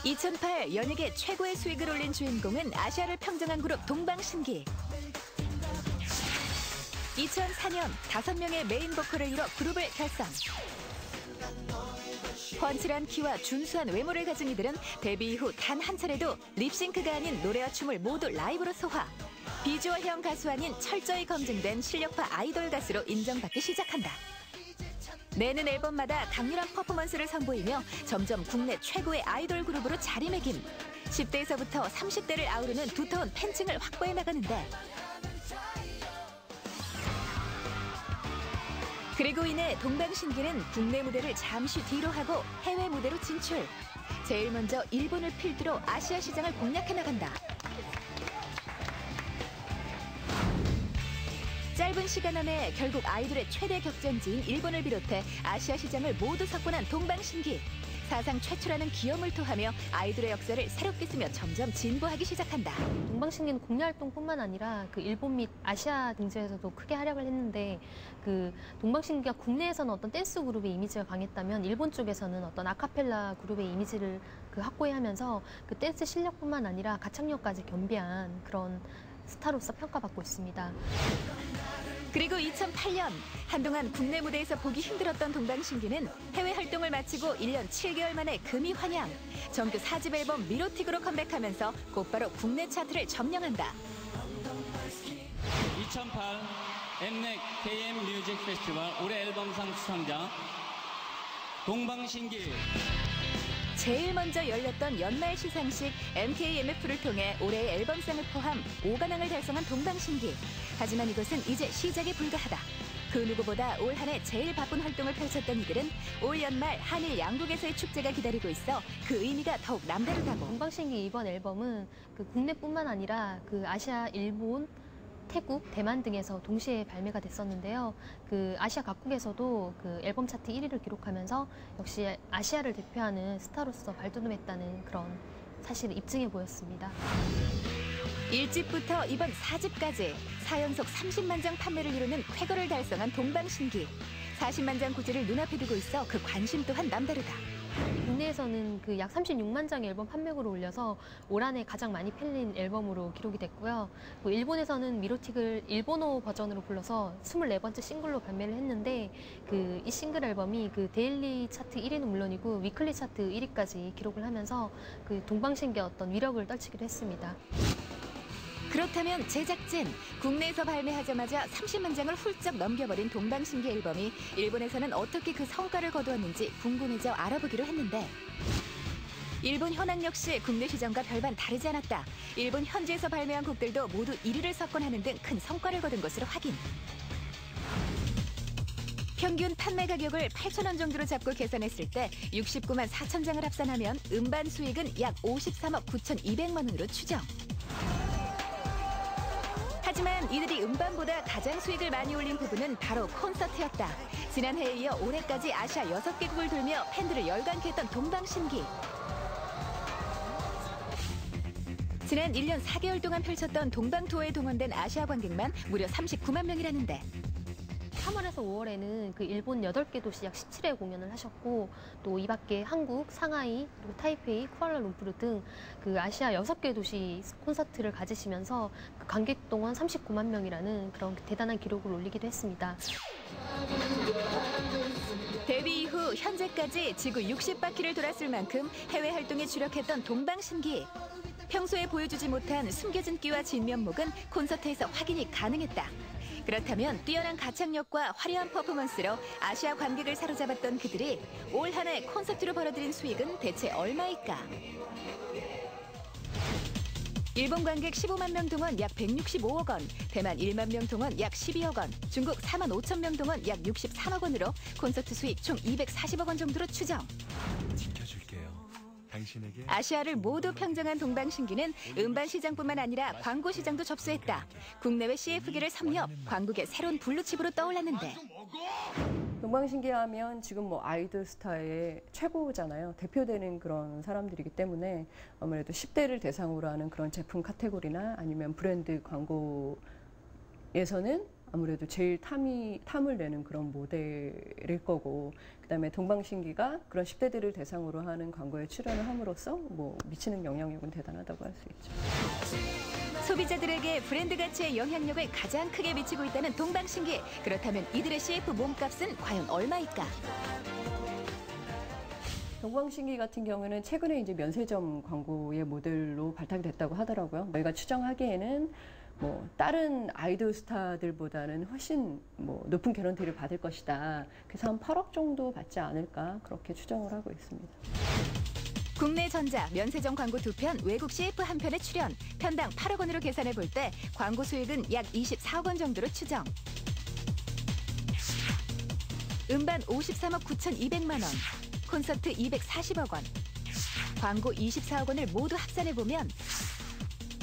2008 연예계 최고의 수익을 올린 주인공은 아시아를 평정한 그룹 동방신기. 2004년 5명의 메인 보컬을 이뤄 그룹을 결성. 훤칠한 키와 준수한 외모를 가진 이들은 데뷔 이후 단 한 차례도 립싱크가 아닌 노래와 춤을 모두 라이브로 소화. 비주얼형 가수 아닌 철저히 검증된 실력파 아이돌 가수로 인정받기 시작한다. 내는 앨범마다 강렬한 퍼포먼스를 선보이며 점점 국내 최고의 아이돌 그룹으로 자리매김. 10대에서부터 30대를 아우르는 두터운 팬층을 확보해 나가는데, 그리고 이내 동방신기는 국내 무대를 잠시 뒤로 하고 해외 무대로 진출. 제일 먼저 일본을 필두로 아시아 시장을 공략해 나간다. 짧은 시간 안에 결국 아이돌의 최대 격전지인 일본을 비롯해 아시아 시장을 모두 석권한 동방신기. 사상 최초라는 기염을 토하며 아이돌의 역사를 새롭게 쓰며 점점 진보하기 시작한다. 동방신기는 국내 활동뿐만 아니라 일본 및 아시아 등지에서도 크게 활약을 했는데, 동방신기가 국내에서는 어떤 댄스 그룹의 이미지가 강했다면 일본 쪽에서는 어떤 아카펠라 그룹의 이미지를 확고히하면서 댄스 실력뿐만 아니라 가창력까지 겸비한 그런 스타로서 평가받고 있습니다. 그리고 2008년 한동안 국내 무대에서 보기 힘들었던 동방신기는 해외 활동을 마치고 1년 7개월 만에 금이 환영. 정규 4집 앨범 미로틱으로 컴백하면서 곧바로 국내 차트를 점령한다. 2008 엠넷 KM 뮤직 페스티벌 올해 앨범상 수상자 동방신기. 제일 먼저 열렸던 연말 시상식 MKMF를 통해 올해의 앨범상을 포함 5관왕을 달성한 동방신기. 하지만 이것은 이제 시작에 불과하다. 그 누구보다 올 한 해 제일 바쁜 활동을 펼쳤던 이들은 올 연말 한일 양국에서의 축제가 기다리고 있어 그 의미가 더욱 남다르다고. 동방신기 이번 앨범은 국내뿐만 아니라 아시아, 일본, 태국, 대만 등에서 동시에 발매가 됐었는데요. 아시아 각국에서도 앨범 차트 1위를 기록하면서 역시 아시아를 대표하는 스타로서 발돋움했다는 그런 사실을 입증해 보였습니다. 1집부터 이번 4집까지 4연속 30만 장 판매를 이루는 쾌거를 달성한 동방신기. 40만 장 구지를 눈앞에 두고 있어 그 관심 또한 남다르다. 국내에서는 약 36만 장의 앨범 판매고를 올려서 올 한 해 가장 많이 팔린 앨범으로 기록이 됐고요. 일본에서는 미로틱을 일본어 버전으로 불러서 24번째 싱글로 발매를 했는데, 이 싱글 앨범이 데일리 차트 1위는 물론이고 위클리 차트 1위까지 기록을 하면서 동방신기의 어떤 위력을 떨치기도 했습니다. 그렇다면 제작진, 국내에서 발매하자마자 30만 장을 훌쩍 넘겨버린 동방신기 앨범이 일본에서는 어떻게 그 성과를 거두었는지 궁금해져 알아보기로 했는데, 일본 현황 역시 국내 시장과 별반 다르지 않았다. 일본 현지에서 발매한 곡들도 모두 1위를 석권하는 등 큰 성과를 거둔 것으로 확인. 평균 판매 가격을 8,000원 정도로 잡고 계산했을 때 69만 4천 장을 합산하면 음반 수익은 약 53억 9,200만 원으로 추정. 하지만 이들이 음반보다 가장 수익을 많이 올린 부분은 바로 콘서트였다. 지난해에 이어 올해까지 아시아 6개국을 돌며 팬들을 열광케 했던 동방신기. 지난 1년 4개월 동안 펼쳤던 동방투어에 동원된 아시아 관객만 무려 39만 명이라는데, 3월에서 5월에는 일본 8개 도시 약 17회 공연을 하셨고, 또 이 밖에 한국, 상하이, 그리고 타이페이, 쿠알라룸푸르 등 아시아 6개 도시 콘서트를 가지시면서 관객 동원 39만 명이라는 그런 대단한 기록을 올리기도 했습니다. 데뷔 이후 현재까지 지구 60바퀴를 돌았을 만큼 해외 활동에 주력했던 동방신기. 평소에 보여주지 못한 숨겨진 끼와 진면목은 콘서트에서 확인이 가능했다. 그렇다면 뛰어난 가창력과 화려한 퍼포먼스로 아시아 관객을 사로잡았던 그들이 올 한 해 콘서트로 벌어들인 수익은 대체 얼마일까? 일본 관객 15만 명 동원 약 165억 원, 대만 1만 명 동원 약 12억 원, 중국 4만 5천 명 동원 약 63억 원으로 콘서트 수익 총 240억 원 정도로 추정. 지켜줄게요. 당신에게 아시아를 모두 평정한 동방신기는 음반 시장뿐만 아니라 광고 시장도 접수했다. 국내외 CF계를 섭렵, 광고계 새로운 블루칩으로 떠올랐는데, 동방신기 하면 지금 아이돌 스타의 최고잖아요. 대표되는 그런 사람들이기 때문에 아무래도 10대를 대상으로 하는 그런 제품 카테고리나 아니면 브랜드 광고에서는 아무래도 제일 탐을 내는 그런 모델일 거고, 그다음에 동방신기가 그런 10대들을 대상으로 하는 광고에 출연을 함으로써 뭐 미치는 영향력은 대단하다고 할 수 있죠. 소비자들에게 브랜드 가치의 영향력을 가장 크게 미치고 있다는 동방신기. 그렇다면 이들의 CF 몸값은 과연 얼마일까? 동방신기 같은 경우는 최근에 이제 면세점 광고의 모델로 발탁이 됐다고 하더라고요. 저희가 추정하기에는 뭐 다른 아이돌 스타들보다는 훨씬 뭐 높은 개런티를 받을 것이다. 그래서 한 8억 정도 받지 않을까 그렇게 추정을 하고 있습니다. 국내 전자, 면세점 광고 2편, 외국 CF 1편에 출연. 편당 8억 원으로 계산해 볼 때 광고 수익은 약 24억 원 정도로 추정. 음반 53억 9,200만 원, 콘서트 240억 원, 광고 24억 원을 모두 합산해보면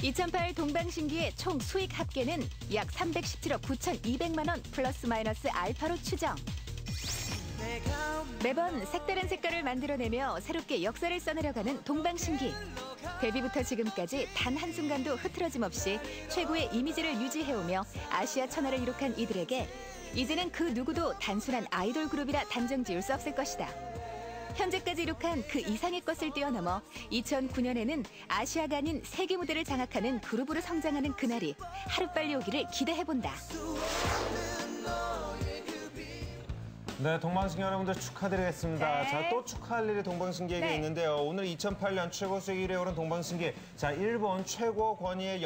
2008 동방신기의 총 수익 합계는 약 317억 9,200만 원 플러스 마이너스 알파로 추정. 매번 색다른 색깔을 만들어내며 새롭게 역사를 써내려가는 동방신기. 데뷔부터 지금까지 단 한순간도 흐트러짐 없이 최고의 이미지를 유지해오며 아시아 천하를 이룩한 이들에게 이제는 그 누구도 단순한 아이돌 그룹이라 단정 지을 수 없을 것이다. 현재까지 이룩한 그 이상의 것을 뛰어넘어 2009년에는 아시아가 아닌 세계 무대를 장악하는 그룹으로 성장하는 그날이 하루빨리 오기를 기대해본다. 네, 동방신기 여러분들 축하드리겠습니다. 네. 자, 또 축하할 일이 동방신기에게 네. 있는데요. 오늘 2008년 최고 수익 1위에 오른 동방신기. 자, 일본 최고 권위의